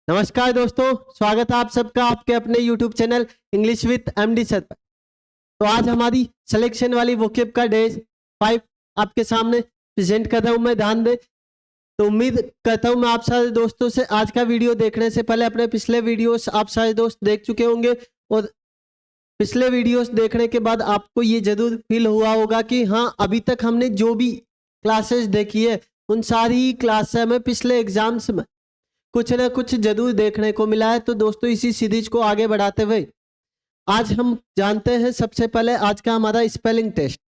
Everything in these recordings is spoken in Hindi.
नमस्कार दोस्तों, स्वागत है आप सबका आपके अपने YouTube channel English with MD sir पर। तो आज हमारी सिलेक्शन वाली वोकेब का डे 5 आपके सामने प्रेजेंट कर रहा हूं मैं। ध्यान दें। तो उम्मीद करता हूं मैं आप सारे दोस्तों से आज का वीडियो देखने से पहले अपने पिछले वीडियोस आप सारे दोस्त देख चुके होंगे और पिछले वीडियोस देखने के बाद आपको ये जरूर फील हुआ होगा कि हाँ, अभी तक हमने जो भी क्लासेस देखी है उन सारी क्लास में पिछले एग्जाम्स में कुछ ना कुछ जरूर देखने को मिला है। तो दोस्तों, इसी सीरीज को आगे बढ़ाते हुए आज हम जानते हैं सबसे पहले आज का हमारा स्पेलिंग टेस्ट।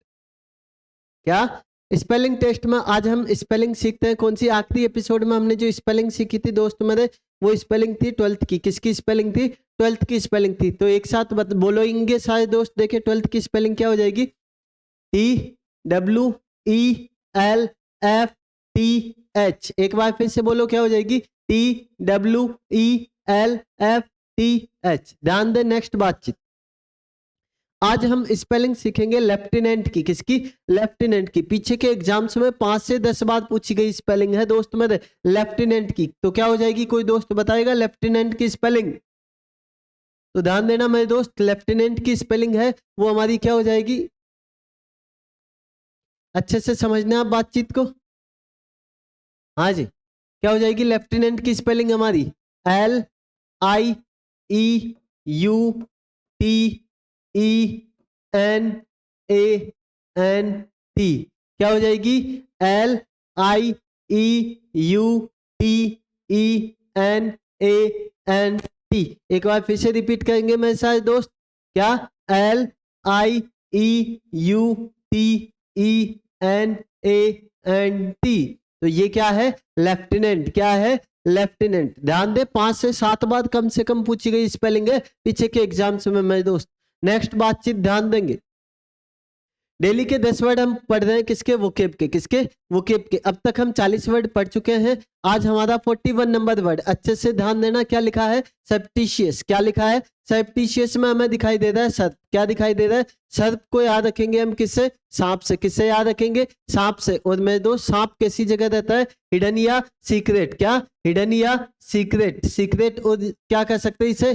क्या स्पेलिंग टेस्ट में आज हम स्पेलिंग सीखते हैं। कौन सी आखिरी एपिसोड में हमने जो स्पेलिंग सीखी थी दोस्त मेरे, वो स्पेलिंग थी 12th की। किसकी स्पेलिंग थी? 12th की स्पेलिंग थी। तो एक साथ बोलोगे सारे दोस्त। देखे 12th की स्पेलिंग क्या हो जाएगी? TWELFTH। एक बार फिर से बोलो, क्या हो जाएगी? TWELFTH। ध्यान दे। नेक्स्ट बातचीत, आज हम स्पेलिंग सीखेंगे लेफ्टिनेंट की। किसकी? लेफ्टिनेंट की। पीछे के एग्जाम्स में 5 से 10 बार पूछी गई स्पेलिंग है दोस्त मेरे लेफ्टिनेंट की। तो क्या हो जाएगी? कोई दोस्त बताएगा लेफ्टिनेंट की स्पेलिंग? तो ध्यान देना मेरे दोस्त, लेफ्टिनेंट की स्पेलिंग है वो हमारी क्या हो जाएगी? अच्छे से समझना आप बातचीत को। हाँ जी, क्या हो जाएगी लेफ्टिनेंट की स्पेलिंग हमारी? LIEUTENANT। क्या हो जाएगी? LIEUTENANT। एक बार फिर से रिपीट करेंगे मेरे साथ दोस्त। क्या? LIEUTENANT। तो ये क्या है? लेफ्टिनेंट। क्या है? लेफ्टिनेंट। ध्यान दे, 5 से 7 बार कम से कम पूछी गई स्पेलिंग है पीछे के एग्जाम्स में मेरे दोस्त। नेक्स्ट बातचीत ध्यान देंगे। डेली के 10 वर्ड हम पढ़ रहे हैं किसके? वोकेब के। किसके? वोकेब के। अब तक हम 40 वर्ड पढ़ चुके हैं। आज हमारा 41 नंबर वर्ड। अच्छे से ध्यान देना। क्या लिखा है? सर्पटिशियस। क्या लिखा है? सर्पटिशियस में हमें दिखाई दे रहा है सर्प। क्या दिखाई दे रहा है? सर्प को याद रखेंगे हम किससे? सांप से। किससे याद रखेंगे? सांप से। और मेरे दोस्त, सांप कैसी जगह रहता है? हिडन या सीक्रेट। क्या? हिडन या सीक्रेट। सीक्रेट। और क्या कह सकते हैं इसे?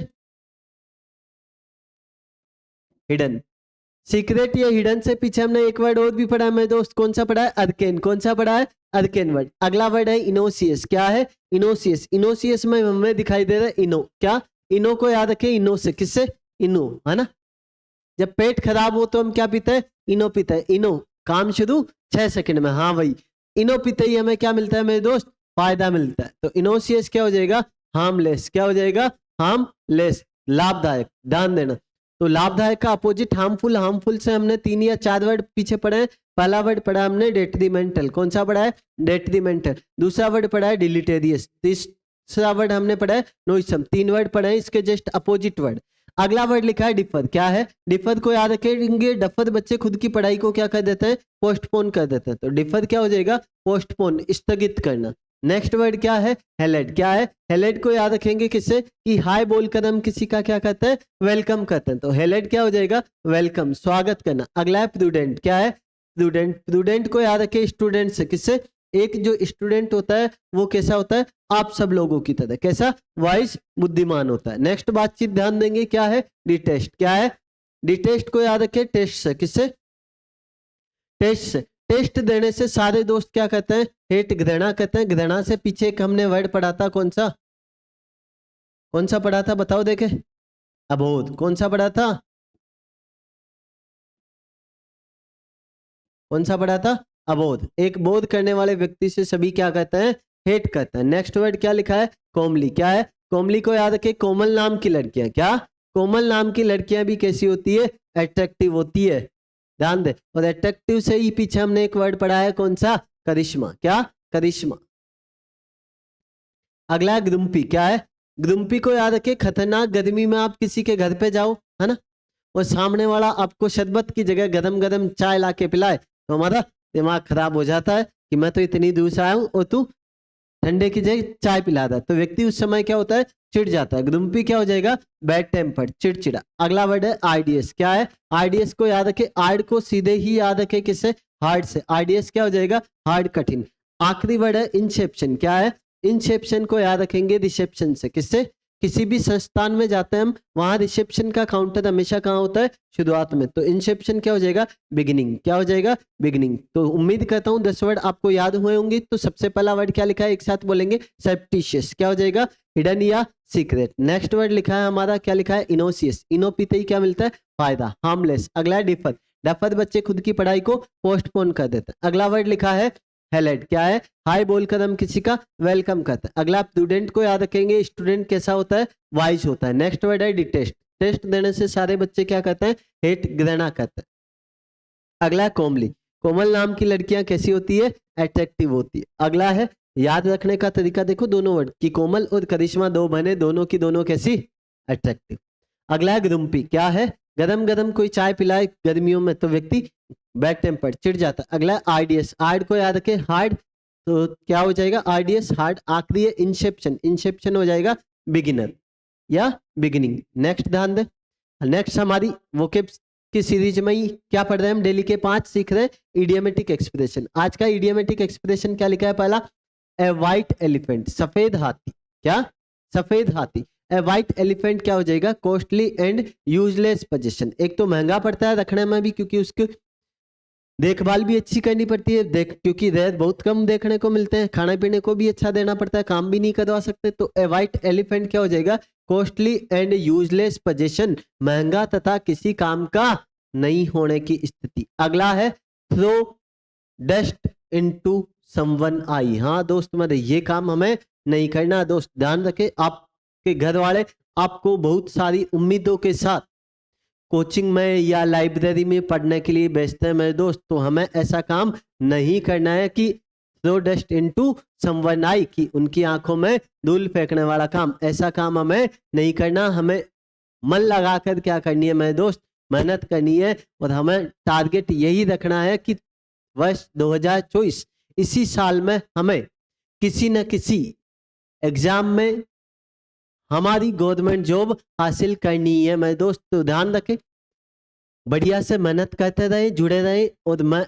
हिडन। सीक्रेट या हिडन से पीछे हमने एक वर्ड और भी पढ़ा है मेरे दोस्त। कौन सा पढ़ा है? अरकेन। कौन सा पढ़ा है? अरकेन वर्ड। अगला वर्ड है इनोसियस। क्या है? इनोसियस। इनोसियस में हमें दिखाई दे रहा है इनो। क्या? इनो को याद रखें इनो से। किससे? इनो, है ना। जब पेट खराब हो तो हम क्या पीते हैं? इनो पीते हैं। इनो। काम शुरू 6 सेकंड में। हाँ भाई, इनो पीते ही हमें क्या मिलता है मेरे दोस्त? फायदा मिलता है। तो इनोसियस क्या हो जाएगा? हार्मलेस। क्या हो जाएगा? हार्मलेस, लाभदायक। ध्यान देना। तो लाभदायक का अपोजिट हार्मफुल। हार्मफुल से हमने 3 या 4 वर्ड पीछे पढ़े हैं। पहला वर्ड पढ़ा हमने डेट्रीमेंटल। कौन सा पढ़ा है? डेट्रीमेंटल। दूसरा वर्ड पढ़ा है डिलीटेरियस। तीसरा वर्ड हमने पढ़ा है नोइसम। 3 वर्ड पढ़े हैं, इसके जस्ट अपोजिट वर्ड। अगला वर्ड लिखा है डिफर। क्या है? डिफर को याद रखेंगे। डफर बच्चे खुद की पढ़ाई को क्या कर देते हैं? पोस्टपोन कर देते हैं। तो डिफर क्या हो जाएगा? पोस्टपोन, स्थगित करना। नेक्स्ट वर्ड क्या है? हेलेड। क्या है? हेलेड को याद रखेंगे किससे? कि हाय बोलकर हम किसी का क्या करते हैं? वेलकम करते हैं। तो हेलेड क्या हो जाएगा? वेलकम, स्वागत करना। अगला है प्रूडेंट। क्या है? प्रूडेंट। प्रूडेंट को याद रखें स्टूडेंट से। किससे? एक जो स्टूडेंट होता है वो कैसा होता है? आप सब लोगों की तरह। कैसा? वाइस, बुद्धिमान होता है। नेक्स्ट बातचीत ध्यान देंगे। क्या है? डिटेस्ट। क्या है? डिटेस्ट को याद रखें टेस्ट से। किससे? टेस्ट से। टेस्ट देने से सारे दोस्त क्या कहते हैं? हेट, घृणा कहते हैं। घृणा से पीछे एक हमने वर्ड पढ़ा था। कौन सा? कौन सा पढ़ा था? बताओ देखे। अबोध। कौन सा पढ़ा था? कौन सा पढ़ा था? अबोध। एक बोध करने वाले व्यक्ति से सभी क्या कहते हैं? हेट करते हैं। नेक्स्ट वर्ड क्या लिखा है? कोमली। क्या है? कोमली को याद रखें कोमल नाम की लड़कियां। क्या? कोमल नाम की लड़कियां भी कैसी होती है? अट्रैक्टिव होती है। ध्यान दे। और अट्रैक्टिव से ही पीछे हमने एक वर्ड पढ़ा है। कौन सा? करिश्मा। क्या? करिश्मा। अगला है ग्रुम्पी। क्या है? ग्रुम्पी को याद रखें खतरनाक। गर्मी में आप किसी के घर पे जाओ, है ना, और सामने वाला आपको शरबत की जगह गरम गरम चाय ला के पिलाए तो हमारा दिमाग खराब हो जाता है कि मैं तो इतनी दूर से आया हूं और तू ठंडे की जगह चाय पिला रहा है। तो व्यक्ति उस समय क्या होता है? चिढ़ जाता है। ग्रुम्पी क्या हो जाएगा? बैड टेम्पर्ड, चिड़चिड़ा। अगला वर्ड है आईडीएस। क्या है? आईडीएस को याद रखे। आर्ड को सीधे ही याद रखे किससे? हार्ड से। आईडीएस क्या हो जाएगा? हार्ड, कठिन। आखिरी वर्ड है इंसेप्शन। क्या है? इंसेप्शन को याद रखेंगे रिसेप्शन से। किससे? किसी भी संस्थान में जाते हैं हम, वहां रिसेप्शन का काउंटर हमेशा कहाँ होता है? शुरुआत में। तो इंसेप्शन क्या हो जाएगा? बिगिनिंग। क्या हो जाएगा? बिगिनिंग। तो उम्मीद करता हूँ 10 वर्ड आपको याद हुए होंगे। तो सबसे पहला वर्ड क्या लिखा है? एक साथ बोलेंगे, सर्पटिशियस। क्या हो जाएगा? हिडन या सीक्रेट। नेक्स्ट वर्ड लिखा है हमारा, क्या लिखा है? इनोसियस। इनो पीते ही क्या मिलता है? फायदा, हार्मलेस। अगला है डिफर। डफर बच्चे खुद की पढ़ाई को पोस्टपोन कर देते हैं। अगला वर्ड लिखा है हेलेड। क्या है? हाय बोलकर हम किसी का वेलकम करते हैं। अगला स्टूडेंट को याद रखेंगे, स्टूडेंट कैसा होता है? वाइज होता है। नेक्स्ट वर्ड है डिटेस्ट। टेस्ट देने से सारे बच्चे क्या करते हैं? हेट, घृणा करते हैं। अगला है कोमली। कोमल नाम की लड़कियां कैसी होती है? अट्रैक्टिव होती है। अगला है याद रखने का तरीका, देखो दोनों वर्ड कि कोमल और करिश्मा दो बहनें, दोनों की दोनों कैसी? अट्रैक्टिव। अगला है ग्रुम्पी। क्या है? गरम गरम कोई चाय पिलाए गर्मियों में तो व्यक्ति बैड टेम्पर, चिढ़ जाता। अगला आरडीएस। आर्ड को याद रखे, हार्ड। तो क्या हो जाएगा? RDS, hard. आखिरी है इंसेप्शन। इंसेप्शन हो जाएगा बिगिनर या बिगिनिंग। नेक्स्ट ध्यान दे। नेक्स्ट हमारी वोकेब्स की सीरीज में ही क्या पढ़ रहे हैं हम? डेली के 5 सीख रहे हैं इडियमेटिक एक्सप्रेशन। आज का इडियमेटिक एक्सप्रेशन क्या लिखा है? पहला, ए व्हाइट एलिफेंट, सफेद हाथी। क्या? सफेद हाथी। ए व्हाइट एलिफेंट क्या हो जाएगा? Costly and useless position. एक तो महंगा पड़ता है रखने में भी, क्योंकि उसकी देखभाल भी अच्छी करनी पड़ती है, क्योंकि रेत बहुत कम देखने को मिलते हैं, खाने पीने को भी अच्छा देना पड़ता है, काम भी नहीं करवा सकते। तो ए व्हाइट एलिफेंट क्या हो जाएगा? कॉस्टली एंड यूजलेस पोजीशन, महंगा तथा किसी काम का नहीं होने की स्थिति। अगला है throw dust into someone eye. हाँ दोस्त मेरे, ये काम हमें नहीं करना। दोस्त ध्यान रखें, आपके घर वाले आपको बहुत सारी उम्मीदों के साथ कोचिंग में या लाइब्रेरी में पढ़ने के लिए भेजते हैं मेरे दोस्त। तो हमें ऐसा काम नहीं करना है कि throw dust into someone eye, कि उनकी आंखों में धूल फेंकने वाला काम। ऐसा काम हमें नहीं करना। हमें मन लगाकर क्या करनी है मेरे दोस्त? मेहनत करनी है। और हमें टारगेट यही रखना है कि वर्ष 2024 इसी साल में हमें किसी न किसी एग्जाम में हमारी गवर्नमेंट जॉब हासिल करनी है मेरे दोस्त। तो ध्यान रखें, बढ़िया से मेहनत करते रहे, जुड़े रहे। और मैं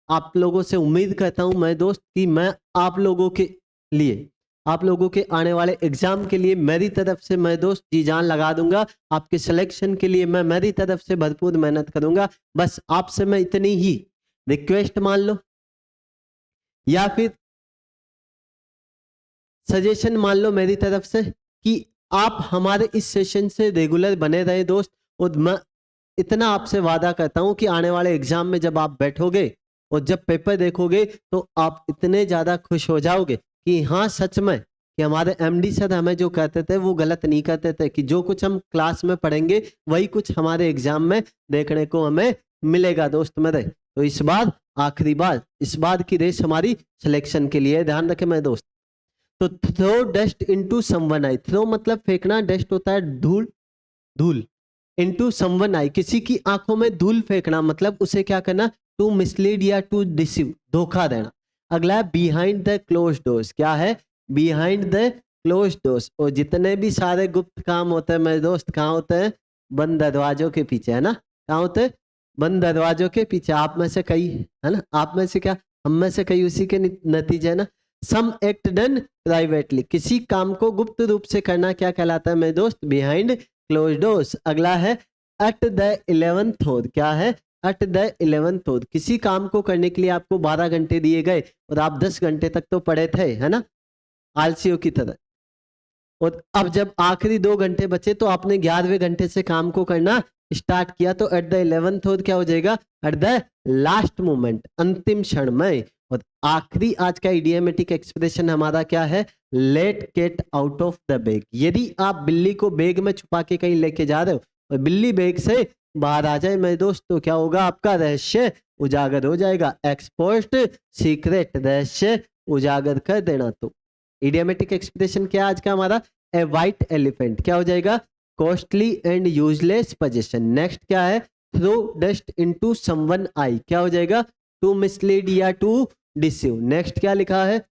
आप लोगों से उम्मीद करता हूं मेरे दोस्त कि मैं आप लोगों के लिए, आप लोगों के आने वाले एग्जाम के लिए मेरी तरफ से मैं दोस्त जी जान लगा दूंगा। आपके सिलेक्शन के लिए मैं मेरी तरफ से भरपूर मेहनत करूंगा। बस आपसे मैं इतनी ही रिक्वेस्ट मान लो या फिर सजेशन मान लो मेरी तरफ से कि आप हमारे इस सेशन से रेगुलर बने रहे दोस्त। और मैं इतना आपसे वादा करता हूं कि आने वाले एग्जाम में जब आप बैठोगे और जब पेपर देखोगे तो आप इतने ज्यादा खुश हो जाओगे कि हाँ सच में कि हमारे एमडी सर हमें जो कहते थे वो गलत नहीं कहते थे, कि जो कुछ हम क्लास में पढ़ेंगे वही कुछ हमारे एग्जाम में देखने को हमें मिलेगा दोस्त मेरे। तो इस बार आखिरी बार, इस बार की रेस हमारी सिलेक्शन के लिए, ध्यान रखें मेरे दोस्त। तो throw dust into someone eye. Throw मतलब फेंकना, डस्ट होता है धूल, धूल। इनटू समवन आई, किसी की आंखों में धूल फेंकना, मतलब उसे क्या करना? टू मिसलीड या टू डिसीव, धोखा देना। अगला है बिहाइंड द क्लोज डोर्स। क्या है? Behind the close doors. और जितने भी सारे गुप्त काम होते हैं मेरे दोस्त, कहाँ होते हैं? बंद दरवाजों के पीछे, है ना? कहाँ होते हैं? बंद दरवाजों के पीछे। आप में से कई, है ना? आप में से क्या, हम में से कई उसी के नतीजे है ना। सम एक्ट डन प्राइवेटली, किसी काम को गुप्त रूप से करना क्या कहलाता है मेरे दोस्त? Behind closed doors. अगला है एट द 11th होर। क्या है? एट द 11th होर, किसी काम को करने के लिए आपको 12 घंटे दिए गए और आप 10 घंटे तक तो पढ़े थे, है ना, आलसियों की तरह। और अब जब आखिरी 2 घंटे बचे तो आपने 11वें घंटे से काम को करना स्टार्ट किया। तो एट द 11th होर क्या हो जाएगा? एट द लास्ट मोमेंट, अंतिम क्षण में। और आखिरी आज का इडियमेटिक एक्सप्रेशन हमारा क्या है? Let cat out of the bag. यदि आप बिल्ली को बैग में छुपा के कहीं लेके जा रहे हो और बिल्ली बैग से बाहर आ जाए मेरे दोस्त, तो क्या होगा? आपका रहस्य उजागर हो जाएगा। एक्सपोज्ड सीक्रेट, रहस्य उजागर कर देना। तो इडियमेटिक एक्सप्रेशन क्या आज का हमारा? A white elephant. क्या हो जाएगा? Costly and useless position. Next क्या है? Throw dust into someone eye. क्या हो जाएगा? टू मिसलीड या टू डिसीव। नेक्स्ट क्या लिखा है?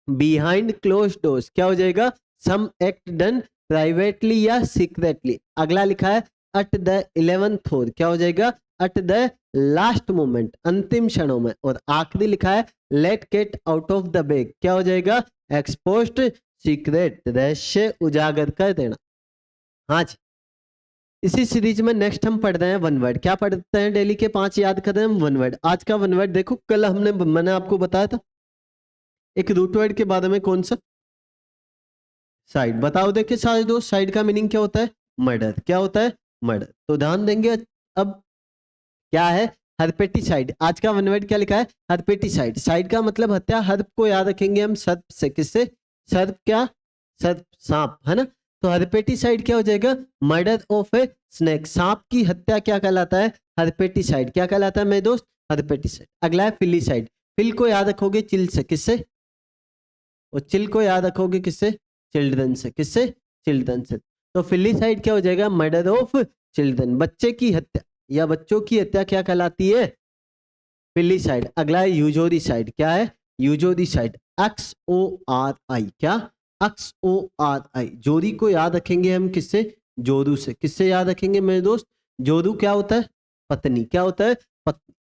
Behind closed doors. क्या हो जाएगा? सम एक्ट डन प्राइवेटली या सीक्रेटली। अगला लिखा है एट द 11th होर। क्या हो जाएगा? एट द लास्ट मोमेंट, अंतिम क्षणों में। और आखिरी लिखा है let get out of the bag, क्या हो जाएगा? एक्सपोज्ड सीक्रेट, रहस्य उजागर कर देना। हाँ जी, इसी सीरीज में नेक्स्ट हम पढ़ रहे हैं वन वर्ड। क्या पढ़ते हैं? डेली के 5 याद कर रहे हैं वन वर्ड। आज का वन वर्ड देखो, कल मैंने आपको बताया था एक रूट वर्ड के बारे में, कौन सा? साइड। बताओ देखिए सारे दोस्त, साइड का मीनिंग क्या होता है? मर्डर। क्या होता है? मर्डर। तो ध्यान देंगे। अब क्या है? हर्पेटिसाइड। आज का वन वर्ड क्या लिखा है? हर्पेटिसाइड। साइड का मतलब हत्या। हर्प को याद रखेंगे हम सर्प से। किससे? सर्प। क्या? सर्प, सांप, है ना? तो हर्पेटिसाइड क्या हो जाएगा? Murder of a snake. सांप की हत्या क्या कहलाता है? हर्पेटिसाइड। क्या कहलाता है मेरे दोस्त? हर्पेटिसाइड। अगला है फिलीसाइड। फिल को याद रखोगे चिल से। किससे? और चिल को याद रखोगे किससे? चिल्ड्रन से। किससे? चिल्ड्रन से। तो फिलीसाइड क्या हो जाएगा? Murder of children. बच्चे की हत्या या बच्चों की हत्या क्या कहलाती है? फिलीसाइड। अगला है यूजोरिसाइड। क्या है? यूजोरिसाइड। XORI। क्या? XORI। जोरी को याद रखेंगे हम किससे? जोरू से। किससे याद रखेंगे मेरे दोस्त? जोरू क्या होता है? पत्नी। क्या होता है? पत्नी।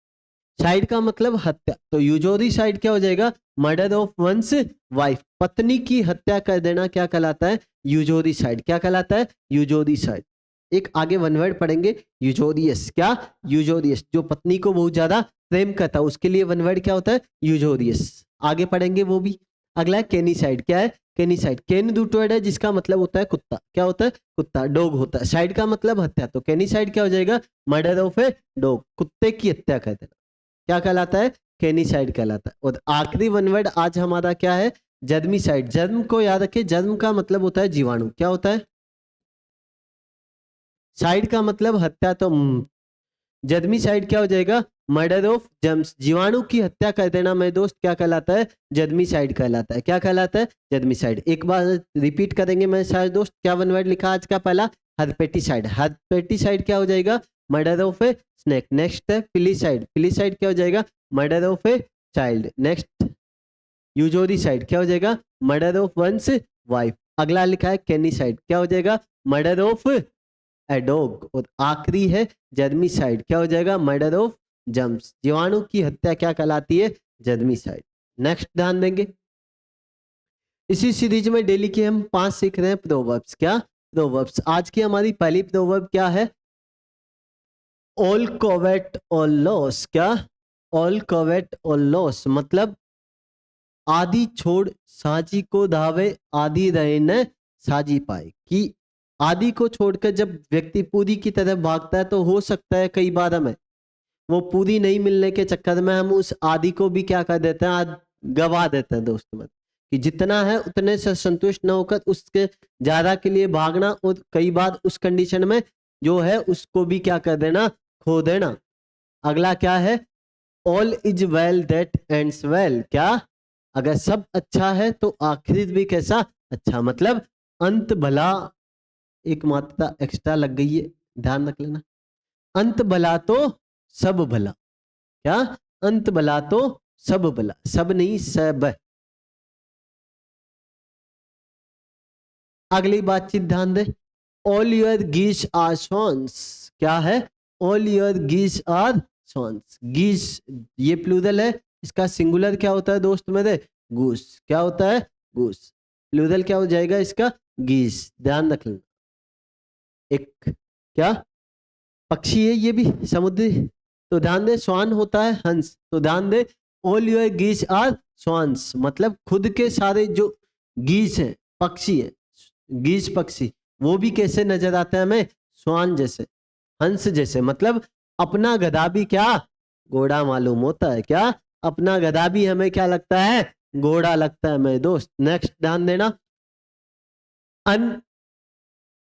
साइड का मतलब हत्या, तो यूजोरी साइड क्या हो जाएगा? Murder of one's wife. पत्नी की हत्या कर देना क्या कहलाता है? Uxoricide. क्या कहलाता है? Uxoricide. एक आगे वन वर्ड पढ़ेंगे यूजोरियस। क्या? यूजोरियस। जो पत्नी को बहुत ज्यादा प्रेम करता है उसके लिए वन वर्ड क्या होता है? यूजोरियस। आगे पढ़ेंगे वो भी। अगला है केनीसाइड। क्या है? केनीसाइड। केन रूट वर्ड है जिसका मतलब होता है कुत्ता। क्या होता है? कुत्ता। डॉग होता है। साइड का मतलब हत्या, तो केनीसाइड क्या हो जाएगा? Murder of a dog. कुत्ते की हत्या कर देना क्या कहलाता है? केनीसाइड कहलाता है। और आखिरी वन वर्ड आज हमारा क्या है? जर्मीसाइड। जर्म को याद रखें, जर्म का मतलब होता है जीवाणु। क्या होता है? साइड का मतलब हत्या, तो जर्मीसाइड क्या हो जाएगा? Murder of germs. जीवाणु की हत्या कर देना मेरे दोस्त क्या कहलाता है? जर्मीसाइड कहलाता है। क्या कहलाता है? जर्मीसाइड। एक बार रिपीट करेंगे मेरे सारे दोस्त। क्या वन वर्ड लिखा आज का? पहला हर्पेटिसाइड। हर्पेटिसाइड क्या हो जाएगा? Murder of a snake. Next है फिलीसाइड। फिलीसाइड क्या हो जाएगा? Murder of a child. Next uxoricide क्या हो जाएगा? Murder of one's wife. अगला लिखा है केनीसाइड। क्या हो जाएगा? Murder of a dog. और आखिरी है जर्मीसाइड। क्या हो जाएगा? Murder of germs. जीवाणु की हत्या क्या कहलाती है? जर्मीसाइड। नेक्स्ट ध्यान देंगे, इसी सीरीज में डेली के हम 5 सीख रहे हैं प्रोवर्ब्स। क्या? प्रोवर्ब्स। आज की हमारी पहली प्रोवर्ब क्या है? All covet all lose. क्या? ऑल कोवेट ऑल लॉस मतलब आदि छोड़ साजी को धावे, आदि रहे न साजी पाए। कि आदि को छोड़कर जब व्यक्ति पूरी की तरफ भागता है तो हो सकता है कई बार हमें वो पूरी नहीं मिलने के चक्कर में हम उस आदि को भी क्या कर देते हैं? गवा देते हैं दोस्त में। कि जितना है उतने से संतुष्ट न होकर उसके ज्यादा के लिए भागना, और कई बार उस कंडीशन में जो है उसको भी क्या कर देना? खो देना। अगला क्या है? All is well that ends well. क्या? अगर सब अच्छा है तो आखिर भी कैसा? अच्छा। मतलब अंत भला। एक मात्रा एक्स्ट्रा लग गई है, ध्यान रख लेना। अंत भला तो सब भला। क्या? अंत भला तो सब भला। सब नहीं, सब। अगली बातचीत ध्यान दे। ऑल योर गीस आर स्वॉन्स। क्या है? ऑल योर गीस आर स्वॉन्स। गीस ये प्लूरल है, इसका सिंगुलर क्या होता है दोस्त मेरे? गूस। क्या होता है? गूस। प्लूरल क्या हो जाएगा इसका? गीस। ध्यान रख लेना। एक क्या पक्षी है ये भी, समुद्री। तो ध्यान दे, स्वान होता है हंस। तो ध्यान दे, ऑल योर गीस आर स्वान्स मतलब खुद के सारे जो गीस हैं, पक्षी है, गीस पक्षी, वो भी कैसे नजर आते हैं हमें? स्वान जैसे, हंस जैसे। मतलब अपना गधा भी क्या? घोड़ा मालूम होता है। क्या? अपना गधा भी हमें क्या लगता है? घोड़ा लगता है मेरे दोस्त। नेक्स्ट ध्यान देना।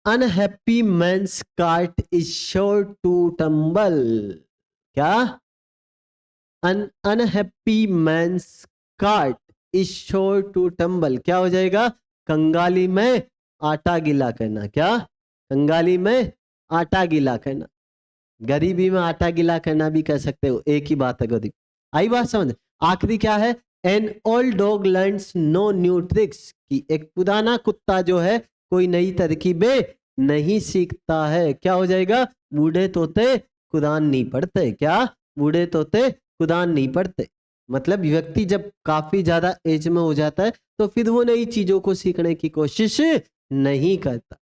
Unhappy man's cart is sure to tumble. क्या? Unhappy man's cart is sure to tumble. क्या हो जाएगा? कंगाली में आटा गीला करना। क्या? कंगाली में आटा गीला करना। गरीबी में आटा गीला करना भी कह सकते हो, एक ही बात है गरीब। आई बात समझ? आखिरी क्या है? An old dog learns no new tricks. कि एक पुराना कुत्ता जो है कोई नई तरकीबें नहीं सीखता है। क्या हो जाएगा? बूढ़े तोते कुदान नहीं पड़ते। क्या? बूढ़े तोते कुदान नहीं पड़ते। मतलब व्यक्ति जब काफी ज्यादा एज में हो जाता है तो फिर वो नई चीजों को सीखने की कोशिश नहीं करता।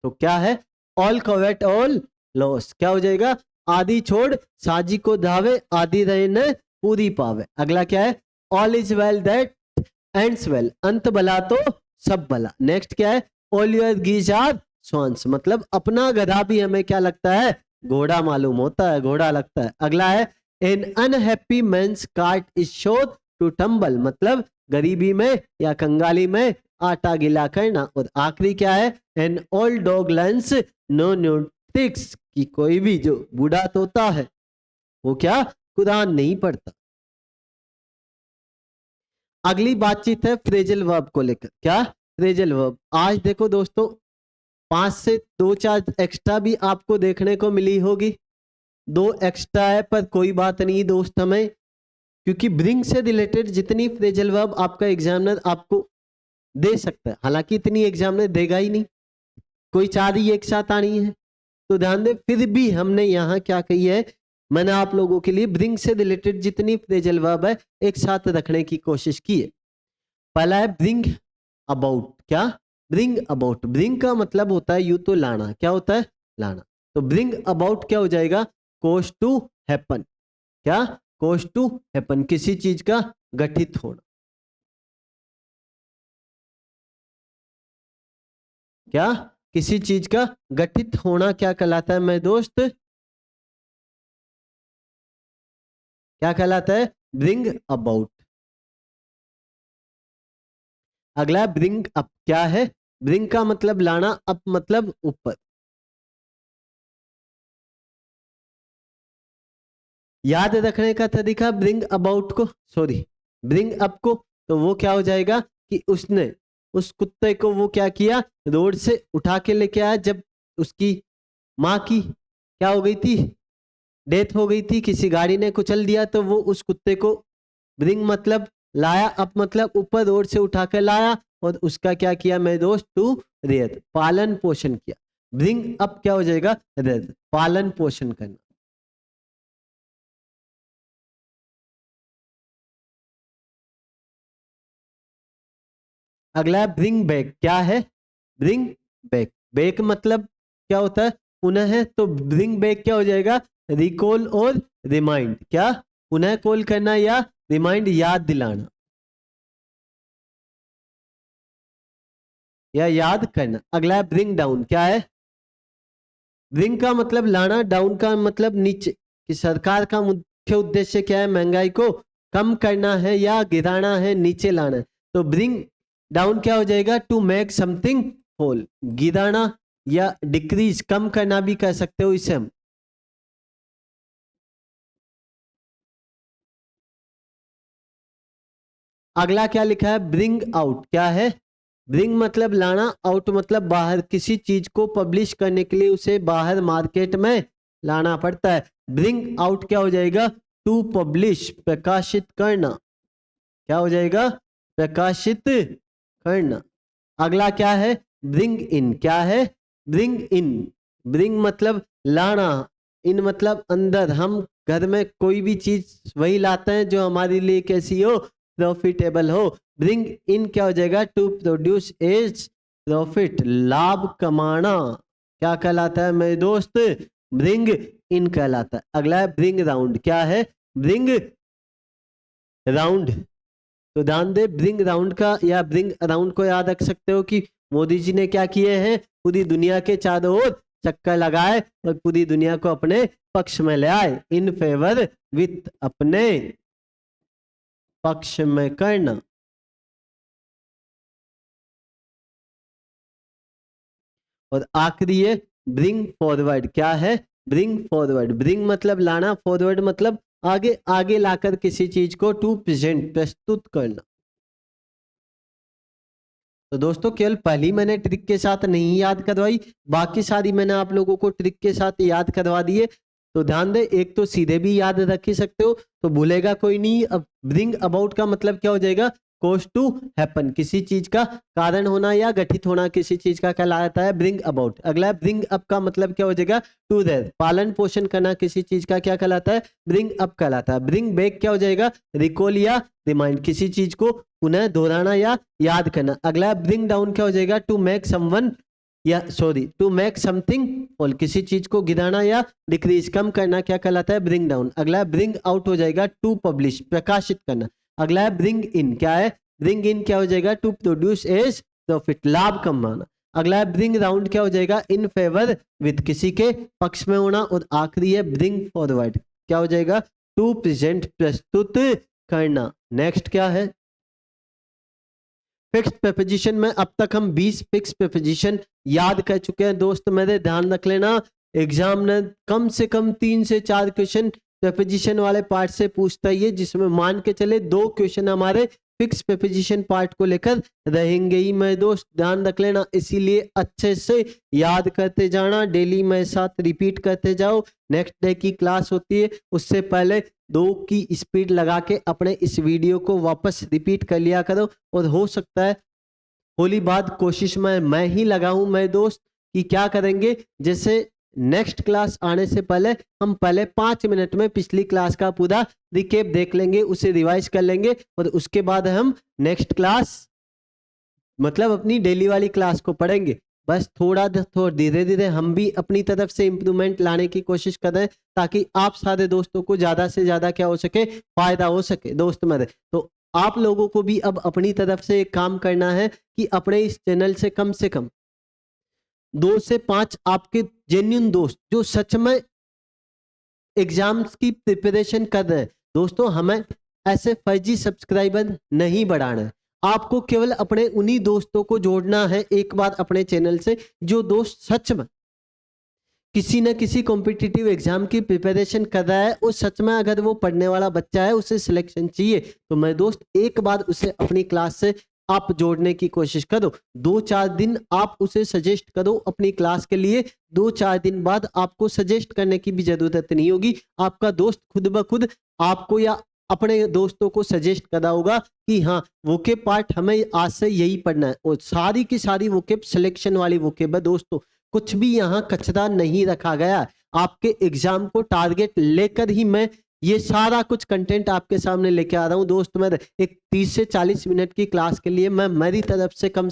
तो क्या है? All covet all lose. क्या हो जाएगा? आदि छोड़ साजी को धावे, आदि रहे न पूरी पावे। अगला क्या है? All is well that ends well. अंत भला तो सब भला। नेक्स्ट क्या है? All your geese are swans. मतलब अपना गधा भी हमें क्या लगता है? घोड़ा मालूम होता है, घोड़ा लगता है। अगला है an unhappy man's cart is sure to tumble. मतलब गरीबी में या कंगाली में आटा गिला करना। और आखिरी क्या है? An old dog learns no new tricks. कि कोई भी जो बूढ़ा तोता है वो क्या? कुरान नहीं पढ़ता। अगली बातचीत है फ्रेजल वर्ब को लेकर। क्या? Phrasal verb. आज देखो दोस्तों 5 से 2-4 एक्स्ट्रा भी आपको देखने को मिली होगी। 2 एक्स्ट्रा है पर कोई बात नहीं दोस्त, हमें क्योंकि ब्रिंग से रिलेटेड जितनी फ्रेजल वर्ब आपका एग्जामिनर आपको दे सकता है, हालांकि इतनी एग्जामिनर देगा ही नहीं, कोई 4 ही एक साथ आनी है। तो ध्यान दे, फिर भी हमने यहाँ क्या कही है, मैंने आप लोगों के लिए ब्रिंग से रिलेटेड जितनी फ्रेजल वर्ब है एक साथ रखने की कोशिश की है। पहला है ब्रिंग अबाउट। क्या? Bring about. ब्रिंग का मतलब होता है यूं तो लाना। क्या होता है? लाना। तो ब्रिंग अबाउट क्या हो जाएगा? कोज टू हैपन। क्या? कोज टू हैपन, किसी चीज का गठित होना। क्या? किसी चीज का गठित होना क्या कहलाता है मेरे दोस्त? क्या कहलाता है? Bring about. अगला ब्रिंग अप। क्या है? ब्रिंग का मतलब लाना, अप मतलब ऊपर। याद रखने का तरीका ब्रिंग अबाउट को, सॉरी ब्रिंग अप को, तो वो क्या हो जाएगा कि उसने उस कुत्ते को वो क्या किया? रोड से उठा के लेके आया जब उसकी माँ की क्या हो गई थी? डेथ हो गई थी, किसी गाड़ी ने कुचल दिया, तो वो उस कुत्ते को ब्रिंग मतलब लाया, अप मतलब ऊपर रोड से उठा कर लाया और उसका क्या किया मेरे दोस्त? टू रेयर, पालन पोषण किया। ब्रिंग अप क्या हो जाएगा? रेयर, पालन पोषण करना। अगला है ब्रिंग बैक। क्या है? Bring back. बैक मतलब क्या होता है? पुनः है। तो ब्रिंग बैक क्या हो जाएगा? रिकॉल और रिमाइंड। क्या? पुनः कॉल करना या रिमाइंड याद दिलाना या याद करना। अगला है ब्रिंग डाउन। क्या है? ब्रिंग का मतलब लाना, डाउन का मतलब नीचे। कि सरकार का मुख्य उद्देश्य क्या है? महंगाई को कम करना है या गिराना है, नीचे लाना है। तो ब्रिंग डाउन क्या हो जाएगा? टू मेक समथिंग होल, गिराना या डिक्रीज, कम करना भी कह सकते हो इसे हम। अगला क्या लिखा है? Bring out. क्या है? ब्रिंग मतलब लाना, आउट मतलब बाहर। किसी चीज को पब्लिश करने के लिए उसे बाहर मार्केट में लाना पड़ता है। ब्रिंग आउट क्या हो जाएगा? टू पब्लिश, प्रकाशित करना। क्या हो जाएगा? प्रकाशित करना। अगला क्या है? Bring in. क्या है? Bring in. ब्रिंग मतलब लाना, इन मतलब अंदर। हम घर में कोई भी चीज वही लाते हैं जो हमारे लिए कैसी हो? प्रॉफिटेबल हो। ब्रिंग इन क्या हो जाएगा? टू प्रोड्यूस एज प्रॉफिट, लाभ कमाना। क्या कहलाता है मेरे दोस्त? ब्रिंग इन कहलाता है। अगला है ब्रिंग राउंड। क्या है? Bring round. तो ध्यान दे, ब्रिंग राउंड का या ब्रिंग अराउंड को याद रख सकते हो कि मोदी जी ने क्या किए हैं? पूरी दुनिया के चारों ओर चक्कर लगाए और पूरी दुनिया को अपने पक्ष में ले आए। इन फेवर विथ, अपने पक्ष में करना। और आखिरी है ब्रिंग फॉरवर्ड। क्या है? Bring forward. ब्रिंग मतलब लाना, फॉरवर्ड मतलब आगे, आगे लाकर किसी चीज को टू प्रेजेंट, प्रस्तुत करना। तो दोस्तों केवल पहली मैंने ट्रिक के साथ नहीं याद करवाई, बाकी सारी मैंने आप लोगों को ट्रिक के साथ याद करवा दिए। तो ध्यान दे, एक तो सीधे भी याद रख ही सकते हो तो भूलेगा कोई नहीं। अब ब्रिंग अबाउट का मतलब क्या हो जाएगा? cause to happen, किसी चीज का कारण होना या गठित होना किसी चीज का कहलाता है bring about। अगला bring up का मतलब क्या हो जाएगा to there, पालन पोषण करना किसी चीज का क्या कहलाता है bring up कहलाता है। bring back क्या हो जाएगा recall या remind, किसी चीज को पुनः दोहराना या याद करना। अगला bring down क्या हो जाएगा to make someone या सॉरी टू मेक समथिंग और किसी चीज को गिराना या डिक्रीज कम करना क्या कहलाता है ब्रिंग डाउन। अगला ब्रिंग आउट हो जाएगा टू पब्लिश प्रकाशित करना। अगला है ब्रिंग इन, क्या है ब्रिंग इन क्या हो जाएगा टू प्रोड्यूस एज प्रॉफिट, लाभ कमाना। अगला है ब्रिंग राउंड क्या हो जाएगा इन फेवर विद, किसी के पक्ष में होना। और आखिरी है ब्रिंग फॉरवर्ड क्या हो जाएगा टू प्रेजेंट प्रस्तुत करना। नेक्स्ट क्या है फिक्स प्रीपोजिशन में अब तक हम 20 फिक्स प्रीपोजिशन याद कर चुके हैं दोस्त मेरे, ध्यान रख लेना एग्जाम ने कम से कम 3 से 4 क्वेश्चन प्रीपोजिशन वाले पार्ट से पूछता ही है, जिसमें मान के चले 2 क्वेश्चन हमारे फिक्स प्रीपोजिशन पार्ट को लेकर रहेंगे ही मेरे दोस्त, ध्यान रख लेना। इसीलिए अच्छे से याद करते जाना, डेली मेरे साथ रिपीट करते जाओ। नेक्स्ट डे की क्लास होती है उससे पहले 2 की स्पीड लगा के अपने इस वीडियो को वापस रिपीट कर लिया करो। और हो सकता है होली बाद कोशिश मैं ही लगाऊं मेरे दोस्त कि क्या करेंगे, जैसे नेक्स्ट क्लास आने से पहले हम पहले 5 मिनट में पिछली क्लास का पूरा रिकेप देख लेंगे, उसे रिवाइज कर लेंगे और उसके बाद हम नेक्स्ट क्लास मतलब अपनी डेली वाली क्लास को पढ़ेंगे। बस थोड़ा धीरे धीरे हम भी अपनी तरफ से इम्प्रूवमेंट लाने की कोशिश कर रहे हैं ताकि आप सारे दोस्तों को ज्यादा से ज्यादा क्या हो सके फायदा हो सके दोस्त मेरे। तो आप लोगों को भी अब अपनी तरफ से एक काम करना है कि अपने इस चैनल से कम 2 से 5 आपके जेन्युइन दोस्त जो सच में एग्जाम्स की प्रिपरेशन कर रहे हैं दोस्तों, हमें ऐसे फर्जी सब्सक्राइबर नहीं बढ़ाना है। आपको केवल अपने उन्हीं दोस्तों को जोड़ना है एक बार अपने चैनल से जो दोस्त सच में किसी न किसी कॉम्पिटिटिव एग्जाम की प्रिपरेशन कर रहा है और सच में अगर वो पढ़ने वाला बच्चा है उसे सिलेक्शन चाहिए तो मैं दोस्त एक बार उसे अपनी क्लास से आप जोड़ने की कोशिश करो। 2-4 दिन आप उसे सजेस्ट करो अपनी क्लास के लिए, 2-4 दिन बाद आपको सजेस्ट करने की भी जरूरत नहीं होगी, आपका दोस्त खुद ब खुद आपको या अपने दोस्तों को सजेस्ट करा होगा कि हाँ वोकेब पार्ट हमें आज से यही पढ़ना है। और सारी की सारी वोकेब सिलेक्शन वाली वोकेब है दोस्तों, कुछ भी यहाँ कचरा नहीं रखा गया। आपके एग्जाम को टारगेट लेकर ही मैं ये सारा कुछ कंटेंट आपके सामने लेके आ रहा हूँ दोस्त। मैं एक 30 से 40 मिनट की क्लास के लिए मैं मेरी तरफ से कम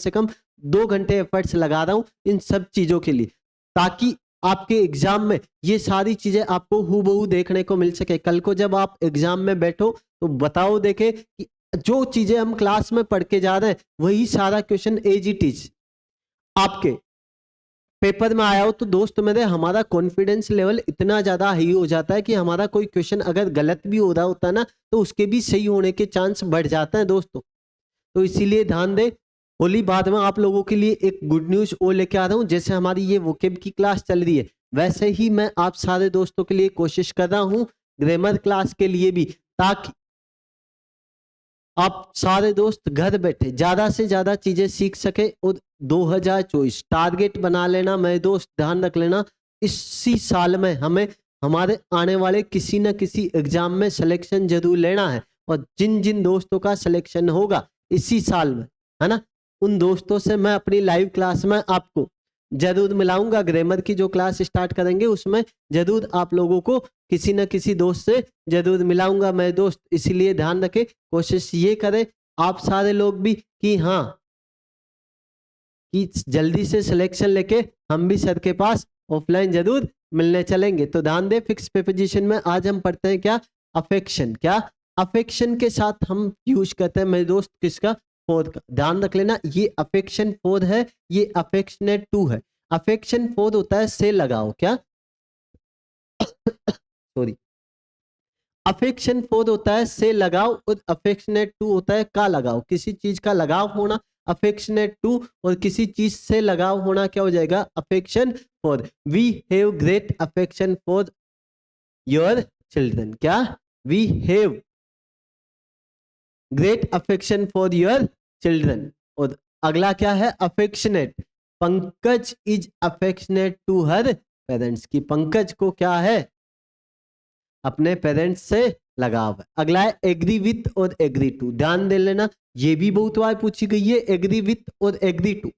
2 घंटे एफर्ट्स लगा रहा हूँ इन सब चीजों के लिए, ताकि आपके एग्जाम में ये सारी चीजें आपको हूबहू देखने को मिल सके। कल को जब आप एग्जाम में बैठो तो बताओ देखे कि जो चीजें हम क्लास में पढ़ के जा रहे हैं वही सारा क्वेश्चन एज इट इज आपके पेपर में आया हो तो दोस्त मेरे हमारा कॉन्फिडेंस लेवल इतना ज्यादा हाई हो जाता है कि हमारा कोई क्वेश्चन अगर गलत भी हो रहा होता है ना तो उसके भी सही होने के चांस बढ़ जाते हैं दोस्तों। तो इसीलिए ध्यान दें। होली बाद में आप लोगों के लिए एक गुड न्यूज और लेके आ रहा हूं, जैसे हमारी ये वोकेब की क्लास चल रही है वैसे ही मैं आप सारे दोस्तों के लिए कोशिश कर रहा हूं ग्रामर क्लास के लिए भी, ताकि आप सारे दोस्त घर बैठे ज्यादा से ज्यादा चीजें सीख सके। और 2024 टारगेट बना लेना मेरे दोस्त, ध्यान रख लेना इसी साल में हमें हमारे आने वाले किसी न किसी एग्जाम में सिलेक्शन जरूर लेना है। और जिन जिन दोस्तों का सिलेक्शन होगा इसी साल में है ना, उन दोस्तों से मैं अपनी लाइव क्लास में आपको जरूर मिलाऊंगा। ग्रामर की जो क्लास स्टार्ट करेंगे उसमें जरूर आप लोगों को किसी न किसी दोस्त से जरूर मिलाऊंगा मेरे दोस्त। इसीलिए ध्यान रखें, कोशिश ये करें आप सारे लोग भी कि हाँ कि जल्दी से सिलेक्शन लेके हम भी सर के पास ऑफलाइन जरूर मिलने चलेंगे। तो ध्यान दें फिक्स प्रीपोजिशन में आज हम पढ़ते हैं क्या अफेक्शन। क्या अफेक्शन के साथ हम यूज करते हैं मेरे दोस्त किसका फोर का, ध्यान रख लेना ये अफेक्शन फोर है, ये अफेक्शनेट टू है। अफेक्शन फोर होता है से लगाओ, क्या सॉरी अफेक्शन फोर होता है से लगाओ और अफेक्शनेट टू होता है का लगाओ, किसी चीज का लगाव होना अफेक्शनेट टू और किसी चीज से लगाव होना क्या हो जाएगा affection for. We have great affection for your children, क्या we have great affection for your children. और अगला क्या है affectionate, Pankaj is affectionate to her parents, की पंकज को क्या है अपने पेरेंट्स से लगाव है। अगला है एग्री विथ और एग्री टू, ध्यान दे लेना, ये भी बहुत बार पूछी गई है। एग्री विथ और एग्री टू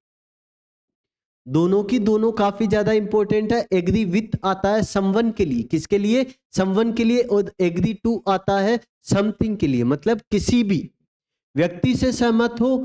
दोनों की दोनों काफी ज्यादा इंपॉर्टेंट है। एग्री विथ आता है समवन के लिए, किसके लिए? समवन के लिए। और एग्री टू आता है समथिंग के लिए, मतलब किसी भी व्यक्ति से सहमत हो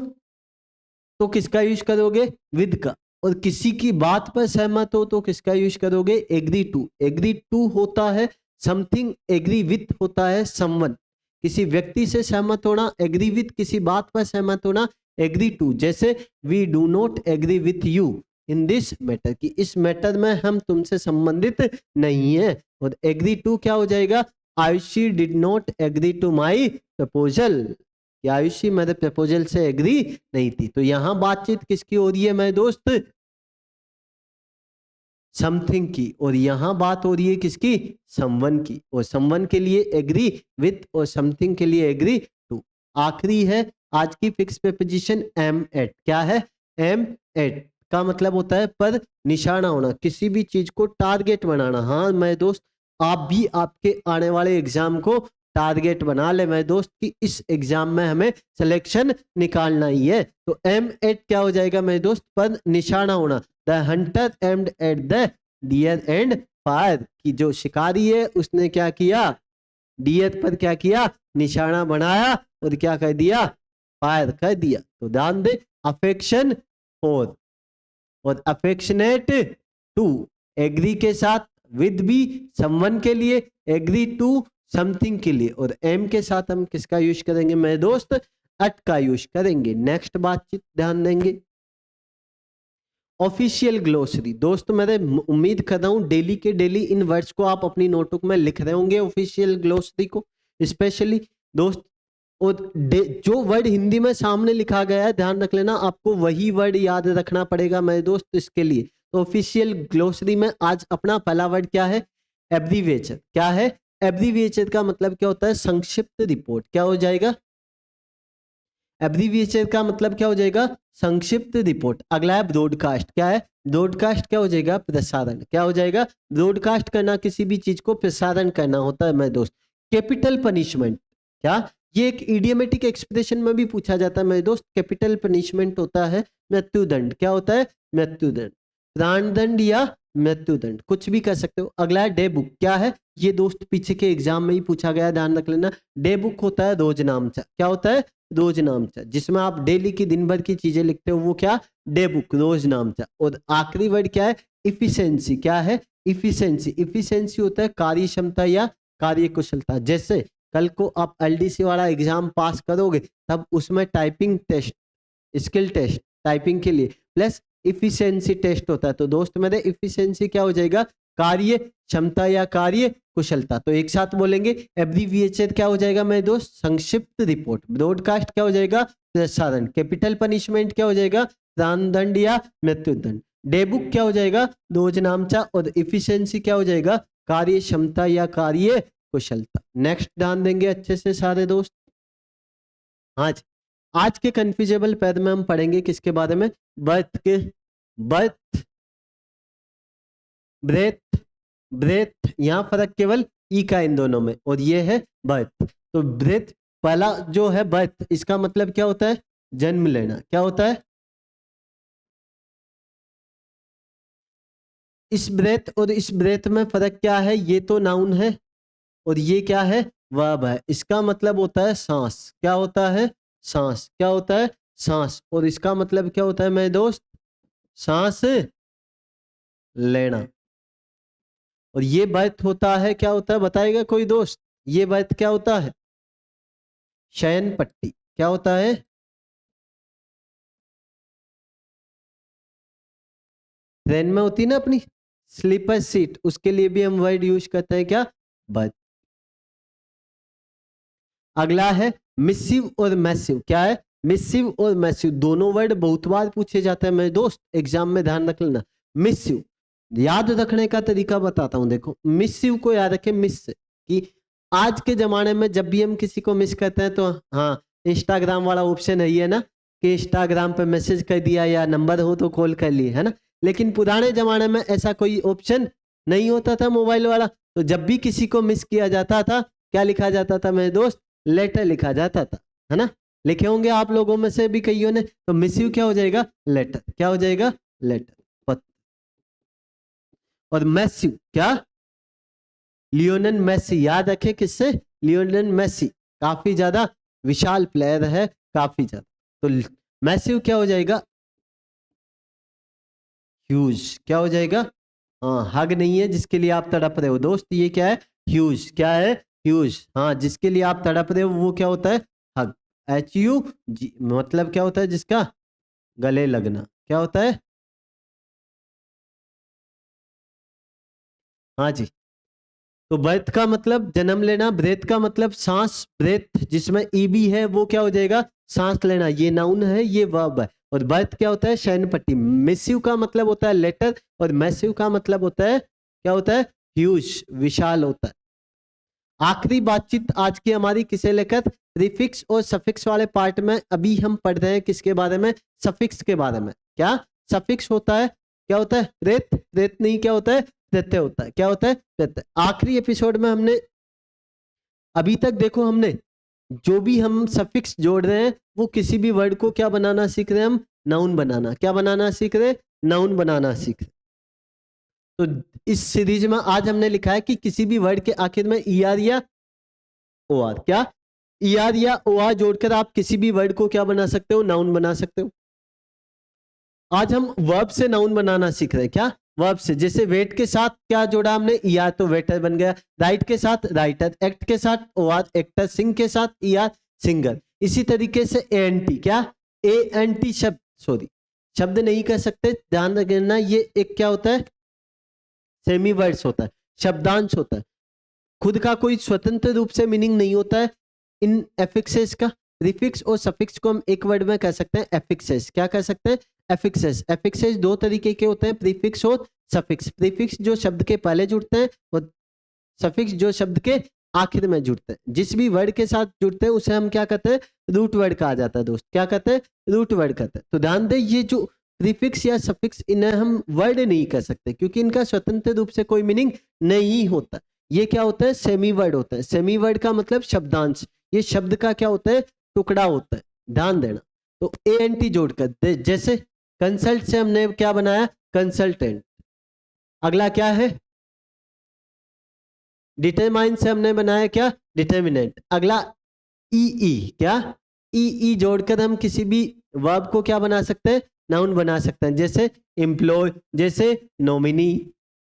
तो किसका यूज करोगे? विद का। और किसी की बात पर सहमत हो तो किसका यूज करोगे? Agree to. एग्री टू होता है समथिंग, एग्री विथ होता है समवन। किसी व्यक्ति से सहमत होना एग्री विथ, किसी बात पर सहमत होना एग्री टू। जैसे we do not agree with you in this matter, कि इस मैटर में हम तुमसे संबंधित नहीं है। और एग्री टू क्या हो जाएगा? Ayushi did not agree to my proposal, Ayushi मेरे प्रपोजल से एग्री नहीं थी। तो यहां बातचीत किसकी हो रही है मेरे दोस्त? समथिंग की। और यहां बात हो रही है किसकी? समवन की। और समवन के लिए एग्री विथ और समथिंग के लिए एग्री टू। आखिरी है आज की फिक्स प्रीपोजिशन एम एट। क्या है? एम एट का मतलब होता है पर निशाना होना, किसी भी चीज को टारगेट बनाना। हाँ मेरे दोस्त, आप भी आपके आने वाले एग्जाम को टारगेट बना ले मेरे दोस्त, कि इस एग्जाम में हमें सिलेक्शन निकालना ही है। तो एम एट क्या हो जाएगा मेरे दोस्त? पर निशाना होना। The hunter aimed at the deer and fire, की जो शिकारी है उसने क्या किया? डियर पर क्या किया? निशाना बनाया और क्या कर दिया? फायर कर दिया। तो ध्यान दे, अफेक्शन फॉर और अफेक्शनेट टू, एग्री के साथ विद भी समवन के लिए, एग्री टू समथिंग के लिए। और एम के साथ हम किसका यूज करेंगे मेरे दोस्त? अट का यूज करेंगे। नेक्स्ट बातचीत ध्यान देंगे, ऑफिशियल ग्लोसरी। दोस्त मेरे उम्मीद कर रहा हूं डेली के डेली इन वर्ड्स को आप अपनी नोटबुक में लिख रहे होंगे, ऑफिशियल ग्लोसरी को स्पेशली दोस्त। और जो वर्ड हिंदी में सामने लिखा गया है ध्यान रख लेना, आपको वही वर्ड याद रखना पड़ेगा मेरे दोस्त इसके लिए। तो ऑफिशियल ग्लोसरी में आज अपना पहला वर्ड क्या है? एब्रीविएचर। क्या है? एब्रीविएचर का मतलब क्या होता है? संक्षिप्त रिपोर्ट। क्या हो जाएगा? एब्रीविएचर का मतलब क्या हो जाएगा? संक्षिप्त रिपोर्ट। अगला है ब्रॉडकास्ट। क्या है? ब्रॉडकास्ट क्या हो जाएगा? प्रसारण। क्या हो जाएगा? ब्रॉडकास्ट करना, किसी भी चीज को प्रसारण करना होता है मेरे दोस्त। कैपिटल पनिशमेंट, क्या ये एक इडियोमेटिक एक्सप्रेशन में भी पूछा जाता है मेरे दोस्त। कैपिटल पनिशमेंट होता है मृत्युदंड। क्या होता है? मृत्युदंड, प्राणदंड या मृत्युदंड, कुछ भी कर सकते हो। अगला है डे बुक। क्या है? ये दोस्त पीछे के एग्जाम में ही पूछा गया, ध्यान रख लेना। डे बुक होता है रोजनामचा। क्या होता है? रोजनामचा, जिसमें आप डेली की दिन भर की चीजें लिखते हो, वो क्या? डे बुक, रोजनामचा। और आखिरी वर्ड क्या है? इफिशिएंसी। क्या है? इफिशिएंसी। इफिशिएंसी होता है कार्य क्षमता या कार्य कुशलता। जैसे कल को आप एलडीसी वाला एग्जाम पास करोगे तब उसमें typing test, skill test typing के लिए प्लस इफिशिएंसी टेस्ट होता है। तो दोस्त मेरे इफिशिएंसी क्या हो जाएगा? कार्य क्षमता या कार्य कुशलता। तो एक साथ बोलेंगे, एब्रीविएचर क्या हो जाएगा मेरे दोस्त? संक्षिप्त रिपोर्ट। ब्रॉडकास्ट क्या हो जाएगा? प्रसारण। कैपिटल पनिशमेंट क्या हो जाएगा? प्राणदंड या मृत्युदंड। डे बुक क्या हो जाएगा? रोजनामचा। और इफिशिएंसी क्या हो जाएगा? कार्य क्षमता या कार्य कुशलता। नेक्स्ट ध्यान देंगे अच्छे से सारे दोस्त। आज के कन्फ्यूजेबल पैद में हम पढ़ेंगे किसके बारे में? बर्थ के, बर्थ, ब्रेथ, ब्रेथ, यहां फर्क केवल ई का इन दोनों में, और ये है बर्थ। तो ब्रेथ पहला जो है बर्थ, इसका मतलब क्या होता है? जन्म लेना। क्या होता है? इस ब्रेथ और इस ब्रेथ में फर्क क्या है? ये तो नाउन है और ये क्या है? वर्ब है। इसका मतलब होता है सांस। क्या होता है? सांस। क्या होता है? सांस। और इसका मतलब क्या होता है मेरे दोस्त? सांस लेना। और ये बर्थ होता है, क्या होता है बताएगा कोई दोस्त? ये बर्थ क्या होता है? शयन पट्टी। क्या होता है? ट्रेन में होती ना अपनी स्लीपर सीट, उसके लिए भी हम वर्ड यूज करते हैं, क्या? बर्थ। अगला है मिसिव और मैसिव। क्या है? मिसिव और मैसिव दोनों वर्ड बहुत बार पूछे जाते हैं मेरे दोस्त एग्जाम में, ध्यान रख लेना। मिसिव याद रखने का तरीका बताता हूं, देखो मिसिव को याद रखें मिस से, कि आज के जमाने में जब भी हम किसी को मिस करते हैं तो हाँ इंस्टाग्राम वाला ऑप्शन है ये ना, कि इंस्टाग्राम पे मैसेज कर दिया या नंबर हो तो कॉल कर लिए, है ना। लेकिन पुराने जमाने में ऐसा कोई ऑप्शन नहीं होता था मोबाइल वाला, तो जब भी किसी को मिस किया जाता था क्या लिखा जाता था मेरे दोस्त? लेटर लिखा जाता था, है ना? लिखे होंगे आप लोगों में से भी कईयों ने। तो मिस यू क्या हो जाएगा? लेटर। क्या हो जाएगा? लेटर, पत्र। और मेस्यू क्या? Lionel Messi. याद रखें किससे? Lionel Messi. काफी ज्यादा विशाल प्लेयर है, काफी ज्यादा। तो मैसिव क्या हो जाएगा? ह्यूज। क्या हो जाएगा? हाँ, हग नहीं है जिसके लिए आप तड़प रहे हो दोस्त, ये क्या है? ह्यूज। क्या है? ह्यूज। हाँ, जिसके लिए आप तड़प रहे हो वो क्या होता है? हग। HUG मतलब क्या होता है? जिसका गले लगना। क्या होता है? हाँ जी। तो बर्थ का मतलब जन्म लेना, ब्रेथ का मतलब सांस, ब्रेथ जिसमें ईबी है वो क्या हो जाएगा? सांस लेना। ये नाउन है, ये वर्ब है। और बर्थ क्या होता है? शयन पट्टी। मिस्यू का मतलब होता है लेटर, और मैस्यू का मतलब होता है क्या होता है? ह्यूज, विशाल होता है। आखिरी बातचीत आज की हमारी किसे लेकर? प्रीफिक्स और सफिक्स वाले पार्ट में। अभी हम पढ़ रहे हैं किसके बारे में? सफिक्स के बारे में। क्या सफिक्स होता है? क्या होता है? रेत। रेत नहीं, क्या होता है? प्रत्यय होता है। क्या होता है? प्रत्यय। आखिरी एपिसोड में हमने अभी तक देखो, हमने जो भी हम सफिक्स जोड़ रहे हैं वो किसी भी वर्ड को क्या बनाना सीख रहे हैं? हम नाउन बनाना। क्या बनाना सीख रहे हैं? नाउन बनाना सीख रहे हैं। तो इस सीरीज में आज हमने लिखा है कि किसी भी वर्ड के आखिर में ER या OR, क्या ER या OR जोड़कर आप किसी भी वर्ड को क्या बना सकते हो? नाउन बना सकते हो। आज हम वर्ब से नाउन बनाना सीख रहे हैं। क्या? वर्ब से। जैसे वेट के साथ क्या जोड़ा हमने? ER, तो वेटर बन गया। राइट के साथ राइटर, एक्ट के साथ OR एक्टर, सिंग के साथ ER सिंगर। इसी तरीके से ANT, क्या ANT शब्द, सॉरी शब्द नहीं कह सकते, ध्यान रखना, ये एक क्या होता है? सेमी वर्ड्स होता है, शब्दांश होता है। खुद का कोई स्वतंत्र रूप से मीनिंग नहीं होता है इन एफिक्सेस का। प्रीफिक्स और सफिक्स को हम एक वर्ड में कह सकते हैं एफिक्सेस। क्या कह सकते हैं? एफिक्सेस। एफिक्सेस दो तरीके के होते हैं, प्रीफिक्स और सफिक्स। प्रीफिक्स जो शब्द के पहले जुड़ते हैं, और सफिक्स जो शब्द के आखिर में जुड़ते हैं। जिस भी वर्ड के साथ जुड़ते हैं उसे हम क्या कहते हैं? रूट वर्ड कहा जाता है दोस्त। क्या कहते हैं? रूट वर्ड कहते हैं। तो ध्यान दें, ये जो प्रीफिक्स या सफिक्स, इन्हें हम वर्ड नहीं कह सकते क्योंकि इनका स्वतंत्र रूप से कोई मीनिंग नहीं होता। ये क्या होता है? सेमी वर्ड होता है। सेमी वर्ड का मतलब शब्दांश। ये शब्द का क्या होता है? टुकड़ा होता है। ध्यान देना। तो ANT जोड़कर, जैसे कंसल्ट से हमने क्या बनाया? कंसल्टेंट। अगला क्या है? डिटरमाइन से हमने बनाया क्या? डिटर्मिनेंट। अगला EE, क्या EE जोड़कर हम किसी भी वर्ब को क्या बना सकते हैं? नाउन बना सकते हैं। जैसे एम्प्लॉय, जैसे नॉमिनी।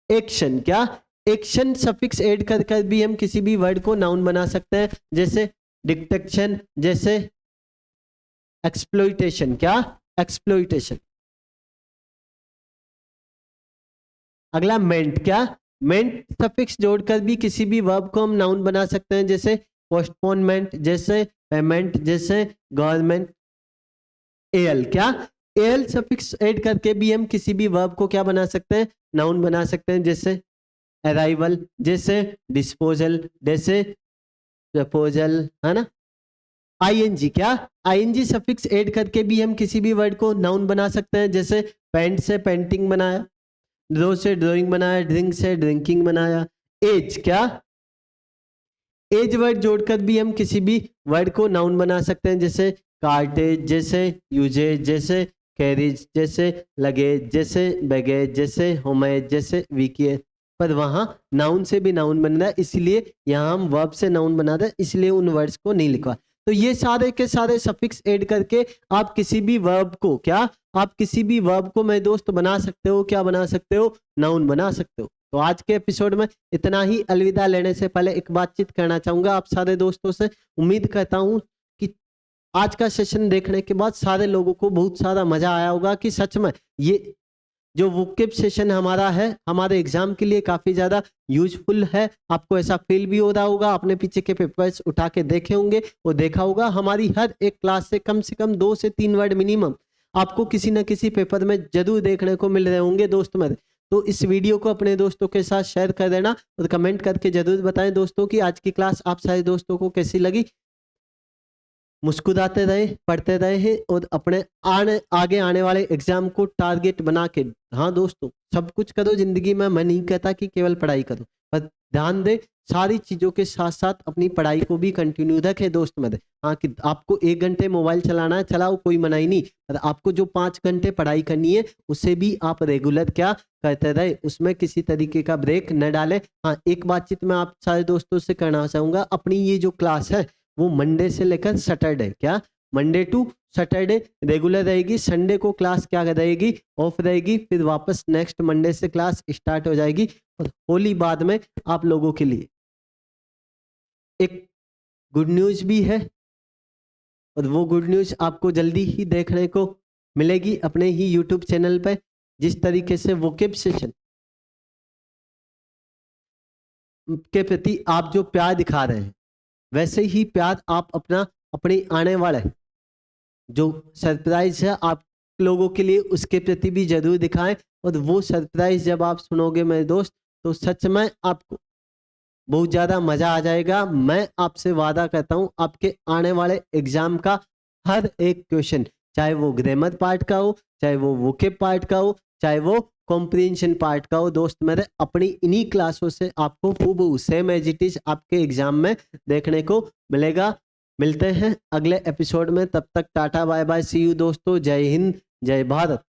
एक्शन, क्या एक्शन सफिक्स ऐड कर कर भी हम किसी भी वर्ड को नाउन बना सकते हैं। जैसे डिटेक्शन, जैसे एक्सप्लॉइटेशन, क्या एक्सप्लॉइटेशन। अगला मेंट, क्या मेंट सफिक्स जोड़कर भी किसी भी वर्ब को हम नाउन बना सकते हैं। जैसे पोस्टपोनमेंट, जैसे पेमेंट, जैसे गवर्नमेंट। AL, क्या AL सफिक्स ऐड करके भी हम किसी भी वर्ब को क्या बना सकते हैं? नाउन बना सकते हैं। जैसे अराइवल, जैसे डिस्पोजल, जैसे प्रपोजल, है ना। ING, क्या ING सफिक्स ऐड करके भी हम किसी भी वर्ड को नाउन बना सकते हैं। जैसे पेंट से पेंटिंग बनाया, ड्रो से ड्राइंग बनाया, ड्रिंक से ड्रिंकिंग बनाया। एज, क्या एज वर्ड जोड़कर भी हम किसी भी वर्ड को नाउन बना सकते हैं। जैसे कार्टेज, जैसे यूजेज, जैसे कैरिज, जैसे लगेज, जैसे बैगेज, जैसे होमेज, जैसे वीकेज। पर वहां नाउन से भी नाउन बन रहा है, इसलिए यहाँ हम वर्ब से नाउन बना रहे हैं, इसलिए उन वर्ड्स को नहीं लिखवा। तो ये सारे के सारे सफिक्स ऐड करके आप किसी भी वर्ब को, क्या आप किसी भी वर्ब को मेरे दोस्त बना सकते हो। क्या बना सकते हो? नाउन बना सकते हो। तो आज के एपिसोड में इतना ही। अलविदा लेने से पहले एक बातचीत करना चाहूंगा आप सारे दोस्तों से। उम्मीद करता हूं कि आज का सेशन देखने के बाद सारे लोगों को बहुत सारा मजा आया होगा कि सच में ये जो वोकेब सेशन हमारा है हमारे एग्जाम के लिए काफी ज्यादा यूजफुल है। आपको ऐसा फील भी हो रहा होगा, आपने पीछे के पेपर्स उठा के देखे होंगे और देखा होगा हमारी हर एक क्लास से कम 2 से 3 वर्ड मिनिमम आपको किसी न किसी पेपर में जरूर देखने को मिल रहे होंगे दोस्त मेरे। तो इस वीडियो को अपने दोस्तों के साथ शेयर कर देना और कमेंट करके जरूर बताएं दोस्तों कि आज की क्लास आप सारे दोस्तों को कैसी लगी। मुस्कुराते रहे, पढ़ते रहे और अपने आगे आने वाले एग्जाम को टारगेट बना के, हाँ दोस्तों, सब कुछ करो जिंदगी में। मैं नहीं कहता कि केवल पढ़ाई करो, पर ध्यान दे सारी चीजों के साथ साथ अपनी पढ़ाई को भी कंटिन्यू रखे दोस्त मेरे। हाँ, कि आपको 1 घंटे मोबाइल चलाना है, चलाओ, कोई मनाही नहीं, पर आपको जो 5 घंटे पढ़ाई करनी है उसे भी आप रेगुलर क्या करते रहे, उसमें किसी तरीके का ब्रेक न डाले। हाँ, एक बातचीत मैं आप सारे दोस्तों से करना चाहूंगा, अपनी ये जो क्लास है वो मंडे से लेकर सैटरडे, क्या मंडे टू सैटरडे रेगुलर रहेगी। संडे को क्लास क्या रहेगी, ऑफ रहेगी। फिर वापस नेक्स्ट मंडे से क्लास स्टार्ट हो जाएगी। और होली बाद में आप लोगों के लिए एक गुड न्यूज भी है, और वो गुड न्यूज आपको जल्दी ही देखने को मिलेगी अपने ही यूट्यूब चैनल पे। जिस तरीके से वोकेब सेशन के प्रति आप जो प्यार दिखा रहे हैं, वैसे ही प्यार आप अपने आने वाले जो सरप्राइज है आप लोगों के लिए, उसके प्रति भी जरूर दिखाएं। और वो सरप्राइज जब आप सुनोगे मेरे दोस्त, तो सच में आपको बहुत ज्यादा मजा आ जाएगा। मैं आपसे वादा करता हूं, आपके आने वाले एग्जाम का हर एक क्वेश्चन, चाहे वो ग्रामर पार्ट का हो, चाहे वो वोकेब पार्ट का हो, चाहे वो कॉम्प्रिहेंशन पार्ट का हो, दोस्त मेरे अपनी इन्हीं क्लासों से आपको हूबहू सेम एज इट इज आपके एग्जाम में देखने को मिलेगा। मिलते हैं अगले एपिसोड में, तब तक टाटा बाय बाय, सी यू दोस्तों, जय हिंद, जय भारत।